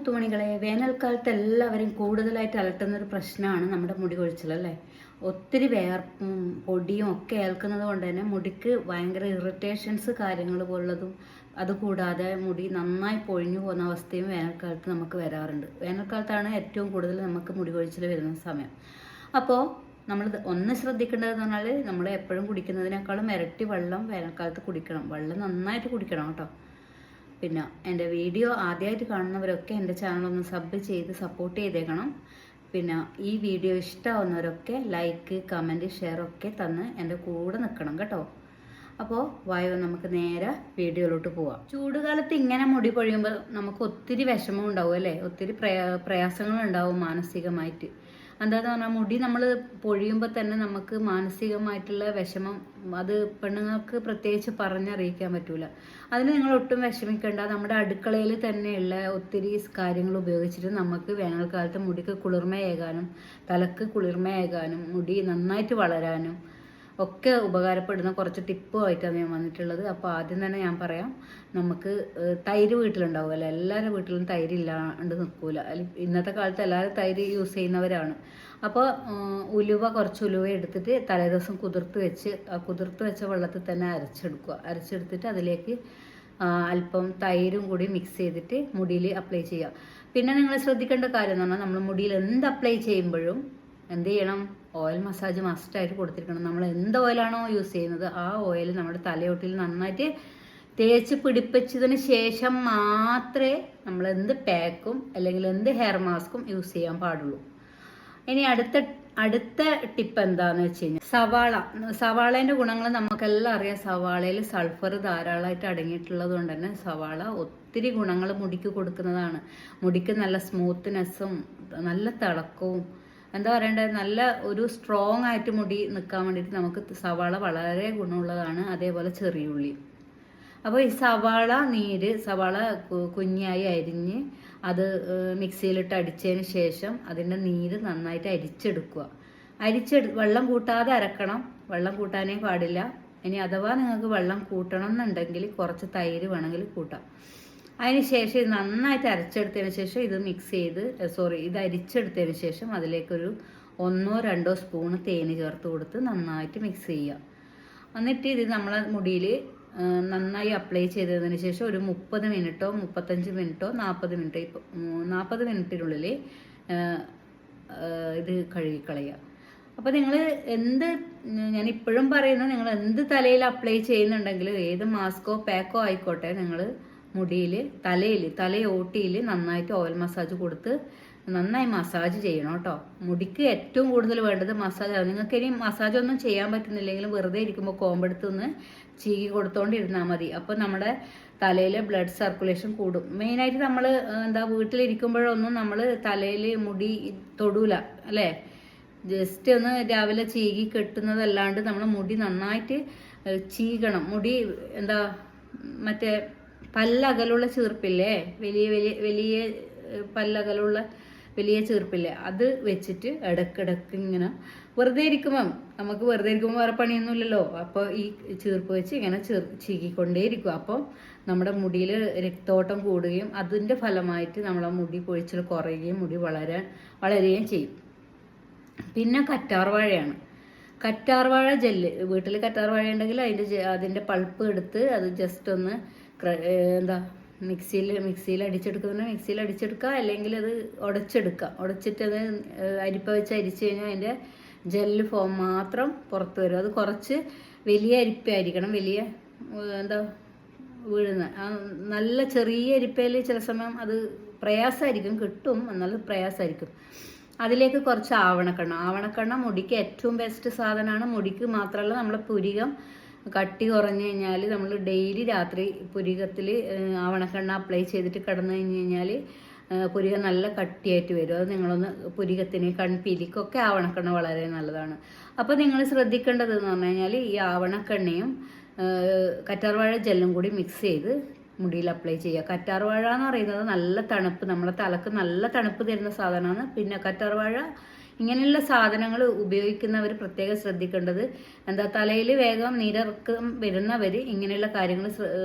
മുത്തുമണികളെ, വേനൽക്കാലത്ത് എല്ലാവരും കൂടുതലായിട്ട് അലട്ടുന്ന ഒരു പ്രശ്നമാണ് നമ്മുടെ മുടി കൊഴിച്ചിൽ അല്ലേ. ഒത്തിരി വേർപ്പും പൊടിയും ഒക്കെ ഏൽക്കുന്നത് കൊണ്ട് തന്നെ മുടിക്ക് ഭയങ്കര ഇറിറ്റേഷൻസ് കാര്യങ്ങൾ പോലുള്ളതും, അതുകൂടാതെ മുടി നന്നായി പൊഴിഞ്ഞു പോകുന്ന അവസ്ഥയും വേനൽക്കാലത്ത് നമുക്ക് വരാറുണ്ട്. വേനൽക്കാലത്താണ് ഏറ്റവും കൂടുതൽ നമുക്ക് മുടി കൊഴിച്ചിൽ വരുന്ന സമയം. അപ്പോൾ നമ്മൾ ഒന്ന് ശ്രദ്ധിക്കേണ്ടതെന്ന് പറഞ്ഞാൽ, നമ്മൾ എപ്പോഴും കുടിക്കുന്നതിനേക്കാളും ഇരട്ടി വെള്ളം വേനൽക്കാലത്ത് കുടിക്കണം. വെള്ളം നന്നായിട്ട് കുടിക്കണം കേട്ടോ. പിന്നെ എൻ്റെ വീഡിയോ ആദ്യമായിട്ട് കാണുന്നവരൊക്കെ എൻ്റെ ചാനലൊന്ന് സബ് ചെയ്ത് സപ്പോർട്ട് ചെയ്തേക്കണം. പിന്നെ ഈ വീഡിയോ ഇഷ്ടമാവുന്നവരൊക്കെ ലൈക്ക്, കമൻറ്റ്, ഷെയർ ഒക്കെ തന്ന് എൻ്റെ കൂടെ നിൽക്കണം കേട്ടോ. അപ്പോൾ വായോ, നമുക്ക് നേരെ വീഡിയോയിലോട്ട് പോവാം. ചൂടുകാലത്ത് ഇങ്ങനെ മുടി പൊഴിയുമ്പോൾ നമുക്ക് ഒത്തിരി വിഷമം ഉണ്ടാവും അല്ലേ, ഒത്തിരി പ്രയാസങ്ങളുണ്ടാവും മാനസികമായിട്ട്. എന്താണെന്ന് പറഞ്ഞാൽ, മുടി നമ്മൾ പൊഴിയുമ്പോൾ തന്നെ നമുക്ക് മാനസികമായിട്ടുള്ള വിഷമം അത് പെണ്ണുങ്ങൾക്ക് പ്രത്യേകിച്ച് പറഞ്ഞറിയിക്കാൻ പറ്റൂല. അതിന് നിങ്ങൾ ഒട്ടും വിഷമിക്കേണ്ട. നമ്മുടെ അടുക്കളയിൽ തന്നെയുള്ള ഒത്തിരി കാര്യങ്ങൾ ഉപയോഗിച്ചിട്ട് നമുക്ക് വേനൽക്കാലത്ത് മുടിക്ക് കുളിർമയേകാനും തലക്ക് കുളിർമയേകാനും മുടി നന്നായിട്ട് വളരാനും ഒക്കെ ഉപകാരപ്പെടുന്ന കുറച്ച് ടിപ്പുമായിട്ടാണ് ഞാൻ വന്നിട്ടുള്ളത്. അപ്പോൾ ആദ്യം തന്നെ ഞാൻ പറയാം, നമുക്ക് തൈര് വീട്ടിലുണ്ടാവുമല്ലോ. എല്ലാവരുടെ വീട്ടിലും തൈര് ഇല്ലാണ്ട് നിൽക്കൂല. ഇന്നത്തെ കാലത്ത് എല്ലാവരും തൈര് യൂസ് ചെയ്യുന്നവരാണ്. അപ്പോൾ കുറച്ച് ഉലുവ എടുത്തിട്ട് തലേദിവസം കുതിർത്ത് വെച്ച വെള്ളത്തിൽ തന്നെ അരച്ചെടുത്തിട്ട് അതിലേക്ക് അല്പം തൈരും കൂടി മിക്സ് ചെയ്തിട്ട് മുടിയിൽ അപ്ലൈ ചെയ്യുക. പിന്നെ നിങ്ങൾ ശ്രദ്ധിക്കേണ്ട കാര്യം എന്ന് പറഞ്ഞാൽ, നമ്മൾ മുടിയിൽ എന്ത് അപ്ലൈ ചെയ്യുമ്പോഴും എന്ത് ചെയ്യണം? ഓയിൽ മസാജ് മസ്റ്റായിട്ട് കൊടുത്തിരിക്കണം. നമ്മൾ എന്ത് ഓയിലാണോ യൂസ് ചെയ്യുന്നത് ആ ഓയിൽ നമ്മുടെ തലയോട്ടിൽ നന്നായിട്ട് തേച്ച് പിടിപ്പിച്ചതിന് ശേഷം മാത്രമേ നമ്മൾ എന്ത് പാക്കും അല്ലെങ്കിൽ എന്ത് ഹെയർ മാസ്കും യൂസ് ചെയ്യാൻ പാടുള്ളൂ. ഇനി അടുത്ത ടിപ്പ് എന്താണെന്ന് വെച്ച് കഴിഞ്ഞാൽ, സവാളേൻ്റെ ഗുണങ്ങൾ നമുക്കെല്ലാം അറിയാം. സവാളയിൽ സൾഫർ ധാരാളമായിട്ട് അടങ്ങിയിട്ടുള്ളത് കൊണ്ട് തന്നെ സവാള ഒത്തിരി ഗുണങ്ങൾ മുടിക്ക് കൊടുക്കുന്നതാണ്. മുടിക്ക് നല്ല സ്മൂത്ത്നെസ്സും നല്ല തിളക്കവും, എന്താ പറയേണ്ടത്, നല്ല ഒരു സ്ട്രോങ് ആയിട്ട് മുടി നിൽക്കാൻ വേണ്ടിയിട്ട് നമുക്ക് സവാള വളരെ ഗുണമുള്ളതാണ്. അതേപോലെ ചെറിയുള്ളി. അപ്പോൾ ഈ സവാള കുഞ്ഞായി അരിഞ്ഞ് അത് മിക്സിയിലിട്ട് അടിച്ചതിന് ശേഷം അതിൻ്റെ നീര് നന്നായിട്ട് അരിച്ചെടുക്കുക. വെള്ളം കൂട്ടാതെ അരക്കണം. വെള്ളം കൂട്ടാനേ പാടില്ല. ഇനി അഥവാ നിങ്ങൾക്ക് വെള്ളം കൂട്ടണം എന്നുണ്ടെങ്കിൽ കുറച്ച് തൈര് വേണമെങ്കിൽ കൂട്ടാം. അതിന് ശേഷം ഇത് നന്നായിട്ട് അരച്ചെടുത്തതിന് ശേഷം ഇത് അരിച്ചെടുത്തതിന് ശേഷം അതിലേക്കൊരു 1-2 സ്പൂണ് തേന് ചേർത്ത് കൊടുത്ത് നന്നായിട്ട് മിക്സ് ചെയ്യുക. എന്നിട്ട് ഇത് നമ്മളെ മുടിയിൽ നന്നായി അപ്ലൈ ചെയ്തതിന് ശേഷം ഒരു 30 മിനിറ്റോ 35 മിനിറ്റോ 40 മിനിറ്റോ 40 മിനിറ്റിനുള്ളിൽ ഇത് കഴുകിക്കളയുക. അപ്പോൾ ഞാനിപ്പോഴും പറയുന്നത്, നിങ്ങൾ എന്ത് തലയിൽ അപ്ലൈ ചെയ്യുന്നുണ്ടെങ്കിലും ഏത് മാസ്കോ പാക്കോ ആയിക്കോട്ടെ, നിങ്ങൾ മുടിയിൽ തലയോട്ടിയിൽ നന്നായിട്ട് ഓയിൽ മസാജ് കൊടുത്ത് നന്നായി മസാജ് ചെയ്യണം കേട്ടോ. മുടിക്ക് ഏറ്റവും കൂടുതൽ വേണ്ടത് മസാജാണ്. നിങ്ങൾക്ക് ഇനി മസാജ് ഒന്നും ചെയ്യാൻ പറ്റുന്നില്ലെങ്കിലും വെറുതെ ഇരിക്കുമ്പോൾ കോമ്പെടുത്തൊന്ന് ചീകി കൊടുത്തോണ്ടിരുന്നാൽ മതി. അപ്പോൾ നമ്മുടെ തലയിൽ ബ്ലഡ് സർക്കുലേഷൻ കൂടും. മെയിനായിട്ട് നമ്മൾ വീട്ടിലിരിക്കുമ്പോഴൊന്നും നമ്മൾ തലയിൽ മുടി തൊടൂല അല്ലേ. ജസ്റ്റ് ഒന്ന് രാവിലെ ചീകി കെട്ടുന്നതല്ലാണ്ട് നമ്മൾ മുടി നന്നായിട്ട് ചീകണം. മുടി മറ്റേ പല്ലകലുള്ള ചീർപ്പില്ലേ, വലിയ പല്ലകലുള്ള വലിയ ചീർപ്പില്ലേ, അത് വെച്ചിട്ട് ഇടക്കിടക്ക് ഇങ്ങനെ വെറുതെ ഇരിക്കുമ്പം വേറെ പണിയൊന്നുമില്ലല്ലോ. അപ്പോൾ ഈ ചീർപ്പ് വെച്ച് ഇങ്ങനെ ചീകിക്കൊണ്ടേയിരിക്കും. അപ്പോൾ നമ്മുടെ മുടിയിൽ രക്തോട്ടം കൂടുകയും അതിൻ്റെ ഫലമായിട്ട് നമ്മളെ മുടി പൊഴിച്ചിൽ കുറയുകയും മുടി വളരുകയും ചെയ്യും. പിന്നെ കറ്റാർവാഴയാണ്. കറ്റാർവാഴ ജെല്ല്, വീട്ടിൽ കറ്റാർവാഴ ഉണ്ടെങ്കിൽ അതിൻ്റെ പൾപ്പ് എടുത്ത് അത് ജസ്റ്റ് ഒന്ന് മിക്സിയിൽ അടിച്ചെടുക്കുക, അല്ലെങ്കിൽ അത് ഉടച്ചിട്ട് അത് അരിപ്പ വെച്ച് അരിച്ചു കഴിഞ്ഞാൽ അതിൻ്റെ ജെല്ല് ഫോം മാത്രം പുറത്ത് വരും. അത് കുറച്ച് വലിയ അരിപ്പയായിരിക്കണം, വലിയ വീഴുന്ന നല്ല ചെറിയ അരിപ്പയിൽ ചില സമയം അത് പ്രയാസമായിരിക്കും, കിട്ടും, എന്നാലും പ്രയാസമായിരിക്കും. അതിലേക്ക് കുറച്ച് ആവണക്കെണ്ണ മുടിക്ക് ഏറ്റവും ബെസ്റ്റ് സാധനമാണ്. മുടിക്ക് മാത്രമല്ല, നമ്മളെ പുരികം കട്ടി കുറഞ്ഞു കഴിഞ്ഞാൽ നമ്മൾ ഡെയിലി രാത്രി പുരികത്തിൽ ആവണക്കെണ്ണ അപ്ലൈ ചെയ്തിട്ട് കിടന്നു കഴിഞ്ഞാൽ പുരികം നല്ല കട്ടിയായിട്ട് വരും. അത് നിങ്ങളൊന്ന് പുരികത്തിന് കൺപീലിക്കൊക്കെ ആവണക്കെണ്ണ വളരെ നല്ലതാണ്. അപ്പോൾ നിങ്ങൾ ശ്രദ്ധിക്കേണ്ടതെന്ന് പറഞ്ഞു കഴിഞ്ഞാൽ, ഈ ആവണക്കെണ്ണയും കറ്റാർവാഴ ജെല്ലും കൂടി മിക്സ് ചെയ്ത് മുടിയിൽ അപ്ലൈ ചെയ്യുക. കറ്റാർവാഴ എന്ന് പറയുന്നത് നല്ല തണുപ്പ്, നമ്മുടെ തലക്ക് നല്ല തണുപ്പ് തരുന്ന സാധനമാണ്. പിന്നെ കറ്റാർവാഴ ഇങ്ങനെയുള്ള സാധനങ്ങൾ ഉപയോഗിക്കുന്നവർ പ്രത്യേകം ശ്രദ്ധിക്കേണ്ടത് തലയിൽ വേഗം നീരിറക്കം വരുന്നവർ ഇങ്ങനെയുള്ള കാര്യങ്ങൾ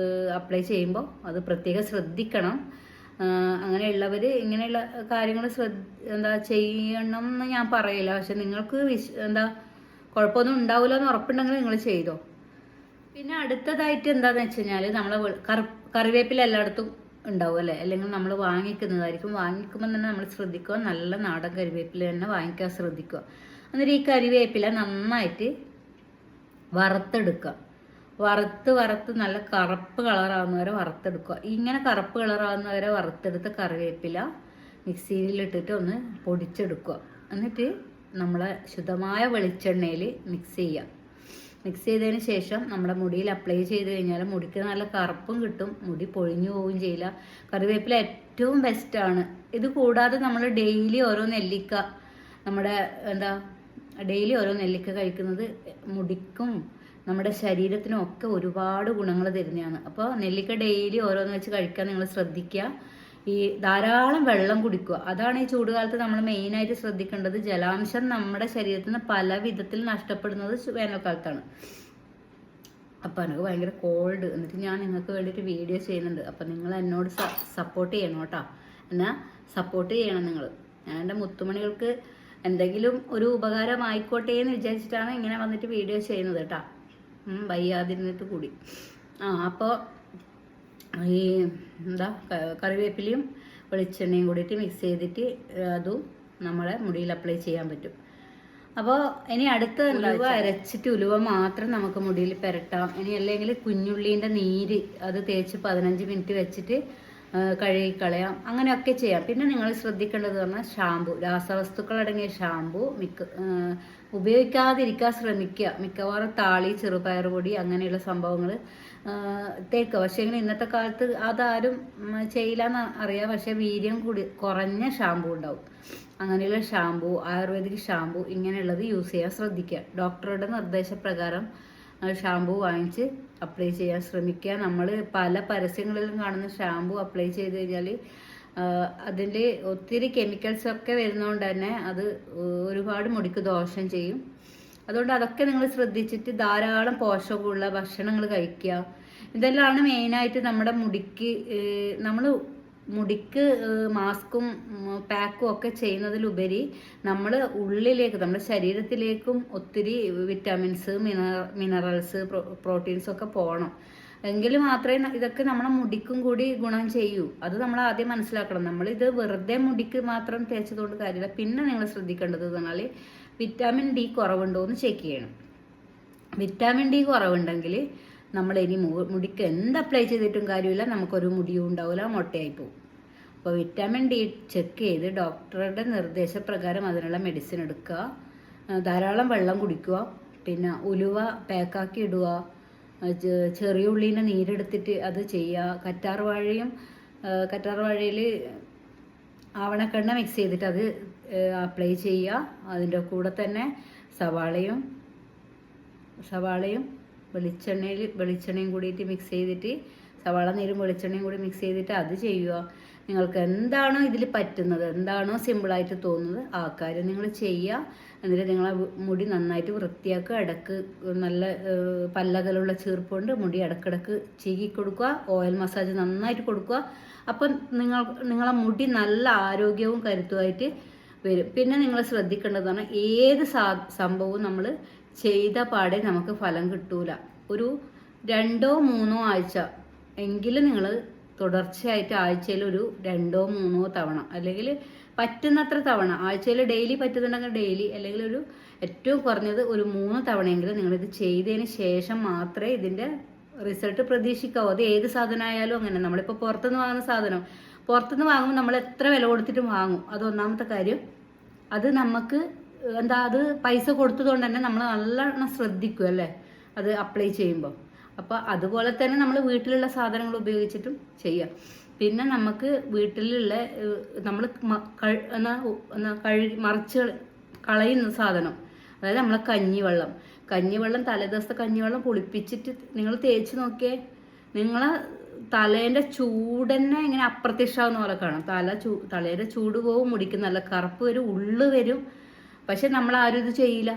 അപ്ലൈ ചെയ്യുമ്പോൾ അത് പ്രത്യേകം ശ്രദ്ധിക്കണം. അങ്ങനെയുള്ളവർ ഇങ്ങനെയുള്ള കാര്യങ്ങൾ എന്താ ചെയ്യണം എന്ന് ഞാൻ പറയില്ല. പക്ഷെ നിങ്ങൾക്ക് എന്താ കുഴപ്പമൊന്നും ഉണ്ടാവില്ല എന്ന് ഉറപ്പുണ്ടെങ്കിൽ നിങ്ങൾ ചെയ്തോ. പിന്നെ അടുത്തതായിട്ട് എന്താണെന്ന് വെച്ച് കഴിഞ്ഞാൽ നമ്മളെ കറിവേപ്പില എല്ലായിടത്തും ഉണ്ടാവും അല്ലേ, അല്ലെങ്കിൽ നമ്മൾ വാങ്ങിക്കുന്നതായിരിക്കും. വാങ്ങിക്കുമ്പോൾ തന്നെ നമ്മൾ ശ്രദ്ധിക്കുക, നല്ല നാടൻ കരിവേപ്പില തന്നെ വാങ്ങിക്കാൻ ശ്രദ്ധിക്കുക. എന്നിട്ട് ഈ കരിവേപ്പില നന്നായിട്ട് വറുത്തെടുക്കുക. വറുത്ത് നല്ല കറുപ്പ് കളറാവുന്നവരെ വറുത്തെടുക്കുക. ഇങ്ങനെ കറുപ്പ് കളറാവുന്നവരെ വറുത്തെടുത്ത കറിവേപ്പില മിക്സിയിലിട്ടിട്ട് ഒന്ന് പൊടിച്ചെടുക്കുക. എന്നിട്ട് നമ്മളെ ശുദ്ധമായ വെളിച്ചെണ്ണയിൽ മിക്സ് ചെയ്യുക. മിക്സ് ചെയ്തതിന് ശേഷം നമ്മുടെ മുടിയിൽ അപ്ലൈ ചെയ്ത് കഴിഞ്ഞാൽ മുടിക്ക് നല്ല കറുപ്പും കിട്ടും, മുടി പൊഴിഞ്ഞു പോവുകയും ചെയ്യില്ല. കറിവേപ്പില ഏറ്റവും ബെസ്റ്റാണ്. ഇത് കൂടാതെ നമ്മൾ ഡെയിലി ഓരോ നെല്ലിക്ക ഡെയിലി ഓരോ നെല്ലിക്ക കഴിക്കുന്നത് മുടിക്കും നമ്മുടെ ശരീരത്തിനും ഒക്കെ ഒരുപാട് ഗുണങ്ങൾ തരുന്നതാണ്. അപ്പോൾ നെല്ലിക്ക ഡെയിലി ഓരോന്ന് വെച്ച് കഴിക്കാൻ നിങ്ങൾ ശ്രദ്ധിക്കുക. ഈ ധാരാളം വെള്ളം കുടിക്കുക. അതാണ് ഈ ചൂടുകാലത്ത് നമ്മൾ മെയിനായിട്ട് ശ്രദ്ധിക്കേണ്ടത്. ജലാംശം നമ്മുടെ ശരീരത്തിൽ നിന്ന് പല വിധത്തിൽ നഷ്ടപ്പെടുന്നത് വേനൽക്കാലത്താണ്. അപ്പം എനിക്ക് ഭയങ്കര കോൾഡ്, എന്നിട്ട് ഞാൻ നിങ്ങൾക്ക് വേണ്ടിയിട്ട് വീഡിയോ ചെയ്യുന്നുണ്ട്. അപ്പം നിങ്ങൾ എന്നോട് സപ്പോർട്ട് ചെയ്യണം കേട്ടോ. എന്നാൽ സപ്പോർട്ട് ചെയ്യണം നിങ്ങൾ. ഞാൻ എൻ്റെ മുത്തുമണികൾക്ക് എന്തെങ്കിലും ഒരു ഉപകാരമായിക്കോട്ടെ എന്ന് വിചാരിച്ചിട്ടാണ് ഇങ്ങനെ വന്നിട്ട് വീഡിയോ ചെയ്യുന്നത് കേട്ടോ. വയ്യാതിരുന്നിട്ട് കൂടി. അപ്പോൾ ഈ കറിവേപ്പിലയും വെളിച്ചെണ്ണയും കൂടിയിട്ട് മിക്സ് ചെയ്തിട്ട് അതും നമ്മളെ മുടിയിൽ അപ്ലൈ ചെയ്യാൻ പറ്റും. അപ്പോൾ ഇനി അടുത്ത ഉലുവ അരച്ചിട്ട് ഉലുവ മാത്രം നമുക്ക് മുടിയിൽ പുരട്ടാം. ഇനി അല്ലെങ്കിൽ കുഞ്ഞുള്ളീൻ്റെ നീര് അത് തേച്ച് 15 മിനിറ്റ് വെച്ചിട്ട് കഴുകിക്കളയാം. അങ്ങനെയൊക്കെ ചെയ്യാം. പിന്നെ നിങ്ങൾ ശ്രദ്ധിക്കേണ്ടത് പറഞ്ഞാൽ ഷാമ്പു, രാസവസ്തുക്കൾ അടങ്ങിയ ഷാമ്പു ഉപയോഗിക്കാതിരിക്കാൻ ശ്രമിക്കുക. മിക്കവാറും താളി, ചെറുപയർ പൊടി അങ്ങനെയുള്ള സംഭവങ്ങൾ തേക്കുക. പക്ഷേ ഇന്നത്തെ കാലത്ത് അതാരും ചെയ്യില്ലെന്ന് അറിയാം. പക്ഷേ വീര്യം കുറഞ്ഞ ഷാമ്പു ഉണ്ടാവും. അങ്ങനെയുള്ള ഷാമ്പു, ആയുർവേദിക് ഷാമ്പു ഇങ്ങനെയുള്ളത് യൂസ് ചെയ്യാൻ ശ്രദ്ധിക്കുക. ഡോക്ടറുടെ നിർദ്ദേശപ്രകാരം ഷാമ്പു വാങ്ങിച്ച് അപ്ലൈ ചെയ്യാൻ ശ്രമിക്കുക. നമ്മൾ പല പരസ്യങ്ങളിലും കാണുന്ന ഷാമ്പു അപ്ലൈ ചെയ്ത് കഴിഞ്ഞാൽ അതിൽ ഒത്തിരി കെമിക്കൽസ് ഒക്കെ വരുന്നതുകൊണ്ട് തന്നെ അത് ഒരുപാട് മുടിക്ക് ദോഷം ചെയ്യും. അതുകൊണ്ട് അതൊക്കെ നിങ്ങൾ ശ്രദ്ധിച്ചിട്ട് ധാരാളം പോഷകമുള്ള ഭക്ഷണങ്ങൾ കഴിക്കുക. ഇതെല്ലാമാണ് മെയിനായിട്ട് നമ്മുടെ മുടിക്ക് മാസ്കും പാക്കും ഒക്കെ ചെയ്യുന്നതിലുപരി നമ്മൾ ഉള്ളിലേക്ക്, നമ്മുടെ ശരീരത്തിലേക്കും ഒത്തിരി വിറ്റാമിൻസ്, മിനറൽസ്, പ്രോട്ടീൻസ് ഒക്കെ പോകണം. എങ്കിൽ മാത്രമേ ഇതൊക്കെ നമ്മുടെ മുടിക്കും കൂടി ഗുണം ചെയ്യൂ. അത് നമ്മൾ ആദ്യം മനസ്സിലാക്കണം. നമ്മളിത് വെറുതെ മുടിക്ക് മാത്രം തേച്ചതുകൊണ്ട് കാര്യമില്ല. പിന്നെ നിങ്ങൾ ശ്രദ്ധിക്കേണ്ടത് പറഞ്ഞാൽ വിറ്റാമിൻ ഡി കുറവുണ്ടോ എന്ന് ചെക്ക് ചെയ്യണം. വിറ്റാമിൻ ഡി കുറവുണ്ടെങ്കിൽ നമ്മൾ ഇനി മുടിക്ക് എന്ത് അപ്ലൈ ചെയ്തിട്ടും കാര്യമില്ല, നമുക്കൊരു മുടിയും ഉണ്ടാവില്ല, മൊട്ടയായി പോകും. അപ്പോൾ വിറ്റാമിൻ ഡി ചെക്ക് ചെയ്ത് ഡോക്ടറുടെ നിർദ്ദേശപ്രകാരം അതിനുള്ള മെഡിസിൻ എടുക്കുക. ധാരാളം വെള്ളം കുടിക്കുക. പിന്നെ ഉലുവ പാക്കാക്കി ഇടുക. ചെറിയ ഉള്ളീൻ്റെ നീരെടുത്തിട്ട് അത് ചെയ്യുക. കറ്റാർ വാഴയിൽ ആവണക്കെണ്ണ മിക്സ് ചെയ്തിട്ട് അത് അപ്ലൈ ചെയ്യുക. അതിൻ്റെ കൂടെ തന്നെ സവാളയും വെളിച്ചെണ്ണയും കൂടിയിട്ട് മിക്സ് ചെയ്തിട്ട്, സവാള നീരും വെളിച്ചെണ്ണയും കൂടി മിക്സ് ചെയ്തിട്ട് അത് ചെയ്യുക. നിങ്ങൾക്ക് എന്താണോ ഇതിൽ പറ്റുന്നത്, എന്താണോ സിമ്പിളായിട്ട് തോന്നുന്നത് ആ കാര്യം നിങ്ങൾ ചെയ്യുക. എന്നിട്ട് നിങ്ങളെ മുടി നന്നായിട്ട് വൃത്തിയാക്കുക. ഇടക്ക് നല്ല പല്ലകലുള്ള ചീർപ്പുകൊണ്ട് മുടി ഇടക്കിടക്ക് ചീകി കൊടുക്കുക. ഓയിൽ മസാജ് നന്നായിട്ട് കൊടുക്കുക. അപ്പം നിങ്ങളെ മുടി നല്ല ആരോഗ്യവും കരുത്തുമായിട്ട് വരും. പിന്നെ നിങ്ങൾ ശ്രദ്ധിക്കേണ്ടതാണ്, ഏത് സംഭവവും നമ്മൾ ചെയ്ത പാടെ നമുക്ക് ഫലം കിട്ടൂല. ഒരു 2-3 ആഴ്ച എങ്കിലും നിങ്ങൾ തുടർച്ചയായിട്ട് ആഴ്ചയിൽ ഒരു 2-3 തവണ, അല്ലെങ്കിൽ പറ്റുന്നത്ര തവണ, ആഴ്ചയിൽ ഡെയിലി പറ്റുന്നുണ്ടെങ്കിൽ ഡെയിലി, അല്ലെങ്കിൽ ഒരു ഏറ്റവും കുറഞ്ഞത് ഒരു 3 തവണയെങ്കിലും നിങ്ങളിത് ചെയ്തതിന് ശേഷം മാത്രമേ ഇതിൻ്റെ റിസൾട്ട് പ്രതീക്ഷിക്കാവൂ. അത് ഏത് സാധനമായാലും അങ്ങനെ. നമ്മളിപ്പോൾ പുറത്തുനിന്ന് വാങ്ങുമ്പോൾ നമ്മൾ എത്ര വില കൊടുത്തിട്ടും വാങ്ങും. അത് ഒന്നാമത്തെ കാര്യം. അത് നമുക്ക് അത് പൈസ കൊടുത്തതുകൊണ്ട് തന്നെ നമ്മൾ നല്ലോണം ശ്രദ്ധിക്കും അല്ലേ അത് അപ്ലൈ ചെയ്യുമ്പോൾ. അപ്പോൾ അതുപോലെ തന്നെ നമ്മൾ വീട്ടിലുള്ള സാധനങ്ങൾ ഉപയോഗിച്ചിട്ടും ചെയ്യാം. പിന്നെ നമുക്ക് വീട്ടിലുള്ള നമ്മൾ മറിച്ച് കളയുന്ന സാധനം, അതായത് നമ്മളെ കഞ്ഞിവെള്ളം തലേദിവസത്തെ കഞ്ഞിവെള്ളം പുളിപ്പിച്ചിട്ട് നിങ്ങൾ തേച്ച് നോക്കിയേ, നിങ്ങളെ തലേൻ്റെ ചൂട് തന്നെ ഇങ്ങനെ അപ്രത്യക്ഷമാകുന്ന പോലെ കാണാം. തലേൻ്റെ ചൂട് പോവും, മുടിക്ക് നല്ല കറുപ്പ് വരും, ഉള്ളു വരും. പക്ഷെ നമ്മൾ ആരും ഇത് ചെയ്യില്ല.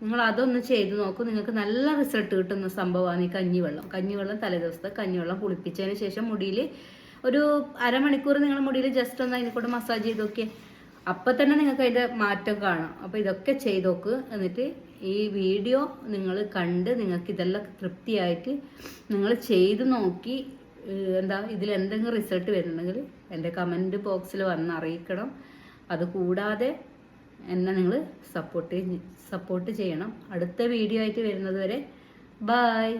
നിങ്ങൾ അതൊന്ന് ചെയ്ത് നോക്കൂ, നിങ്ങൾക്ക് നല്ല റിസൾട്ട് കിട്ടുന്ന സംഭവമാണ് ഈ കഞ്ഞിവെള്ളം തലേദിവസത്തെ കഞ്ഞിവെള്ളം പുളിപ്പിച്ചതിന് ശേഷം മുടിയിൽ ഒരു അരമണിക്കൂർ നിങ്ങൾ മുടിയിൽ ജസ്റ്റ് ഒന്ന് അതിനെക്കൂടെ മസാജ് ചെയ്ത് നോക്കിയേ, അപ്പം തന്നെ നിങ്ങൾക്ക് അതിൻ്റെ മാറ്റം കാണാം. അപ്പോൾ ഇതൊക്കെ ചെയ്ത് നോക്ക്. എന്നിട്ട് ഈ വീഡിയോ നിങ്ങൾ കണ്ട് നിങ്ങൾക്ക് ഇതെല്ലാം തൃപ്തിയായിട്ട് നിങ്ങൾ ചെയ്ത് നോക്കി എന്താ ഇതിലെന്തെങ്കിലും റിസൾട്ട് വരുന്നുണ്ടെങ്കിൽ എൻ്റെ കമൻറ്റ് ബോക്സിൽ വന്ന് അറിയിക്കണം. അതുകൂടാതെ എന്നെ നിങ്ങൾ സപ്പോർട്ട് ചെയ്യണം. അടുത്ത വീഡിയോ ആയിട്ട് വരുന്നത് വരെ ബൈ.